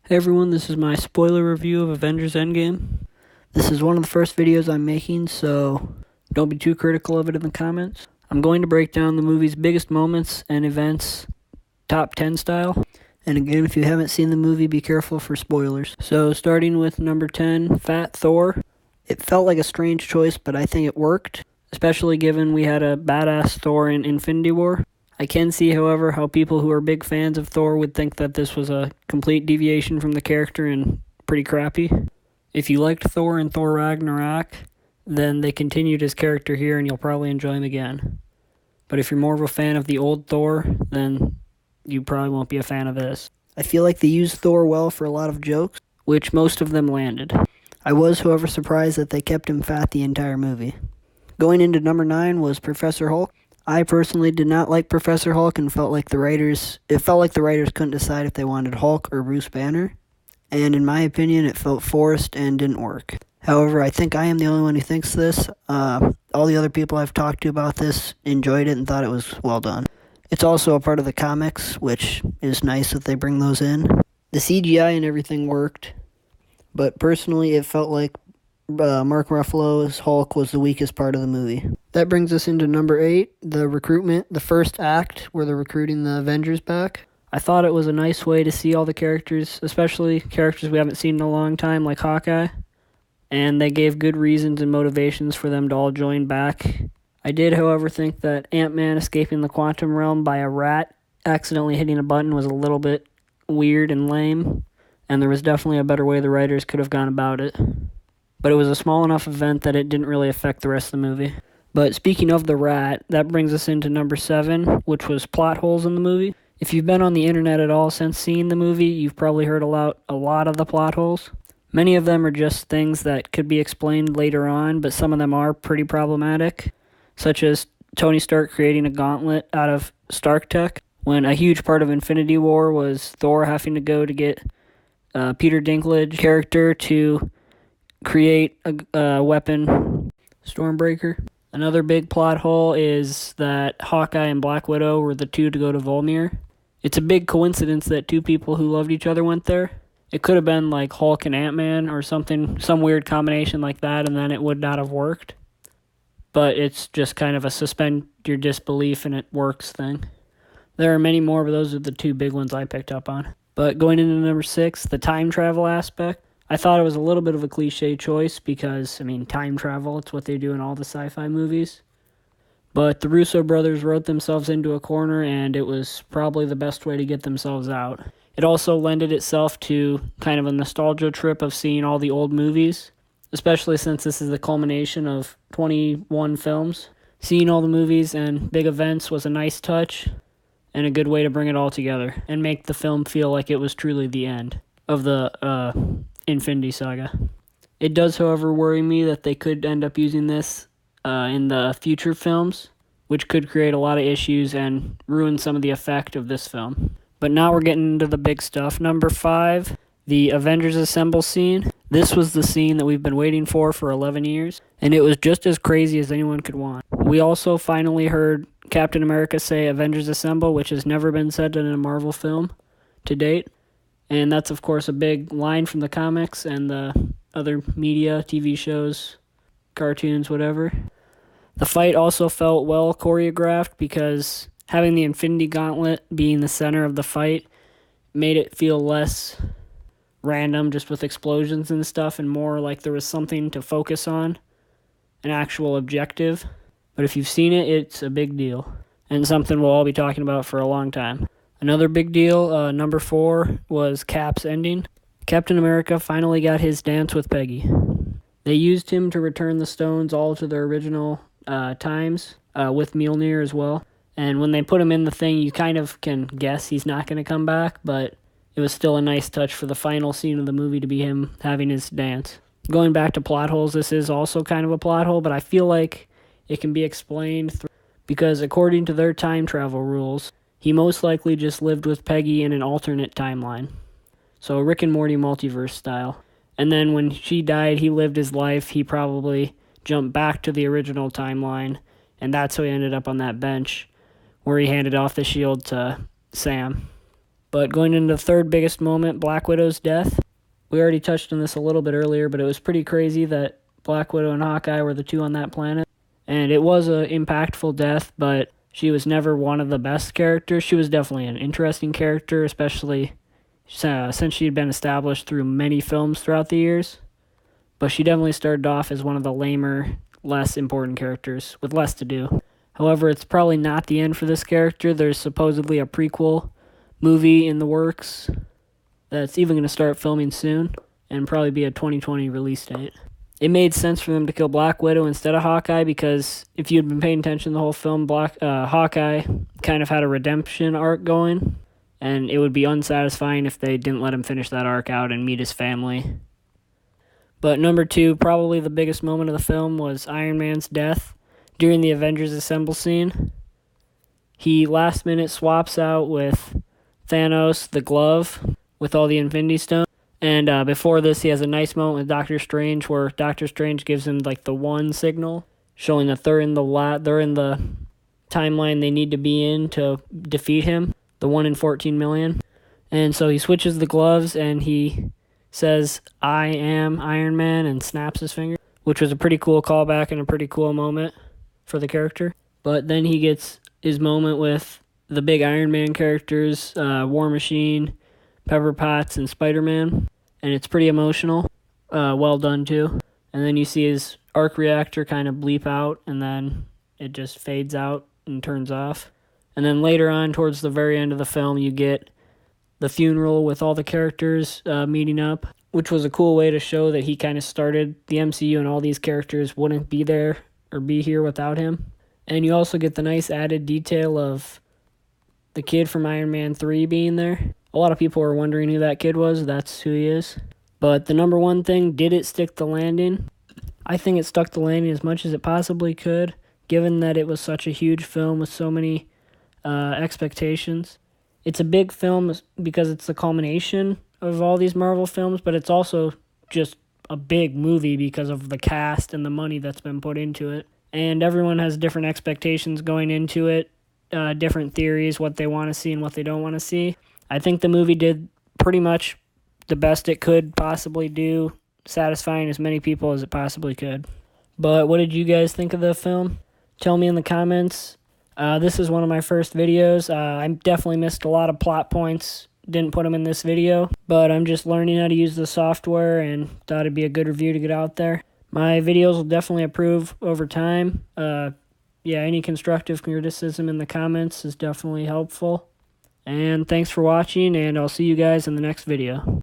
Hey everyone, this is my spoiler review of Avengers Endgame. This is one of the first videos I'm making, so don't be too critical of it in the comments. I'm going to break down the movie's biggest moments and events, top 10 style. And again, if you haven't seen the movie, be careful for spoilers. So starting with number 10, Fat Thor. It felt like a strange choice, but I think it worked, especially given we had a badass Thor in Infinity War. I can see, however, how people who are big fans of Thor would think that this was a complete deviation from the character and pretty crappy. If you liked Thor in Thor Ragnarok, then they continued his character here and you'll probably enjoy him again. But if you're more of a fan of the old Thor, then you probably won't be a fan of this. I feel like they used Thor well for a lot of jokes, which most of them landed. I was, however, surprised that they kept him fat the entire movie. Going into number 9 was Professor Hulk. I personally did not like Professor Hulk and felt like the writers couldn't decide if they wanted Hulk or Bruce Banner. And in my opinion, it felt forced and didn't work. However, I think I am the only one who thinks this. All the other people I've talked to about this enjoyed it and thought it was well done. It's also a part of the comics, which is nice that they bring those in. The CGI and everything worked, but personally it felt like Mark Ruffalo's Hulk was the weakest part of the movie. That brings us into number 8, the recruitment, the first act where they're recruiting the Avengers back. I thought it was a nice way to see all the characters, especially characters we haven't seen in a long time like Hawkeye, and they gave good reasons and motivations for them to all join back. I did, however, think that Ant-Man escaping the quantum realm by a rat accidentally hitting a button was a little bit weird and lame, and there was definitely a better way the writers could have gone about it. But it was a small enough event that it didn't really affect the rest of the movie. But speaking of the rat, that brings us into number 7, which was plot holes in the movie. If you've been on the internet at all since seeing the movie, you've probably heard a lot of the plot holes. Many of them are just things that could be explained later on, but some of them are pretty problematic, such as Tony Stark creating a gauntlet out of Stark tech, when a huge part of Infinity War was Thor having to go to get Peter Dinklage character to create a weapon, Stormbreaker. Another big plot hole is that Hawkeye and Black Widow were the two to go to Volmir. It's a big coincidence that two people who loved each other went there. It could have been like Hulk and Ant-Man or something, some weird combination like that, and then it would not have worked. But it's just kind of a suspend your disbelief and it works thing. There are many more, but those are the two big ones I picked up on. But going into number 6, the time travel aspect. I thought it was a little bit of a cliche choice because, time travel, it's what they do in all the sci-fi movies. But the Russo brothers wrote themselves into a corner, and it was probably the best way to get themselves out. It also lended itself to kind of a nostalgia trip of seeing all the old movies, especially since this is the culmination of 21 films. Seeing all the movies and big events was a nice touch and a good way to bring it all together and make the film feel like it was truly the end of the Infinity Saga. It does, however, worry me that they could end up using this in the future films, which could create a lot of issues and ruin some of the effect of this film. But now we're getting into the big stuff. Number 5, the Avengers Assemble scene. This was the scene that we've been waiting for 11 years, and it was just as crazy as anyone could want. We also finally heard Captain America say Avengers Assemble, which has never been said in a Marvel film to date. And that's, of course, a big line from the comics and the other media, TV shows, cartoons, whatever. The fight also felt well choreographed because having the Infinity Gauntlet being the center of the fight made it feel less random, just with explosions and stuff, and more like there was something to focus on, an actual objective. But if you've seen it, it's a big deal, and something we'll all be talking about for a long time. Another big deal, number 4, was Cap's ending. Captain America finally got his dance with Peggy. They used him to return the stones all to their original times, with Mjolnir as well. And when they put him in the thing, you kind of can guess he's not going to come back, but it was still a nice touch for the final scene of the movie to be him having his dance. Going back to plot holes, this is also kind of a plot hole, but I feel like it can be explained because according to their time travel rules, he most likely just lived with Peggy in an alternate timeline. So Rick and Morty multiverse style. And then when she died, he lived his life. He probably jumped back to the original timeline. And that's how he ended up on that bench where he handed off the shield to Sam. But going into the third biggest moment, Black Widow's death. We already touched on this a little bit earlier, but it was pretty crazy that Black Widow and Hawkeye were the two on that planet. And it was an impactful death, but she was never one of the best characters. She was definitely an interesting character, especially since she had been established through many films throughout the years. But she definitely started off as one of the lamer, less important characters with less to do. However, it's probably not the end for this character. There's supposedly a prequel movie in the works that's even going to start filming soon and probably be a 2020 release date. It made sense for them to kill Black Widow instead of Hawkeye because if you'd been paying attention the whole film, Hawkeye kind of had a redemption arc going, and it would be unsatisfying if they didn't let him finish that arc out and meet his family. But number two, probably the biggest moment of the film, was Iron Man's death during the Avengers Assemble scene. He last minute swaps out with Thanos the glove with all the Infinity Stones. And before this, he has a nice moment with Doctor Strange where Doctor Strange gives him like the one signal, showing that they're in the timeline they need to be in to defeat him, the 1 in 14 million. And so he switches the gloves and he says, "I am Iron Man," and snaps his finger, which was a pretty cool callback and a pretty cool moment for the character. But then he gets his moment with the big Iron Man characters, War Machine, Pepper Potts, and Spider-Man, and it's pretty emotional. Well done, too. And then you see his arc reactor kind of bleep out, and then it just fades out and turns off. And then later on, towards the very end of the film, you get the funeral with all the characters meeting up, which was a cool way to show that he kind of started the MCU and all these characters wouldn't be there or be here without him. And you also get the nice added detail of the kid from Iron Man 3 being there. A lot of people were wondering who that kid was. That's who he is. But the number one thing, did it stick the landing? I think it stuck the landing as much as it possibly could, given that it was such a huge film with so many expectations. It's a big film because it's the culmination of all these Marvel films, but it's also just a big movie because of the cast and the money that's been put into it. And everyone has different expectations going into it, different theories, what they want to see and what they don't want to see. I think the movie did pretty much the best it could possibly do, satisfying as many people as it possibly could. But what did you guys think of the film? Tell me in the comments. This is one of my first videos. I definitely missed a lot of plot points. Didn't put them in this video, but I'm just learning how to use the software and thought it'd be a good review to get out there. My videos will definitely improve over time. Any constructive criticism in the comments is definitely helpful. And thanks for watching, and I'll see you guys in the next video.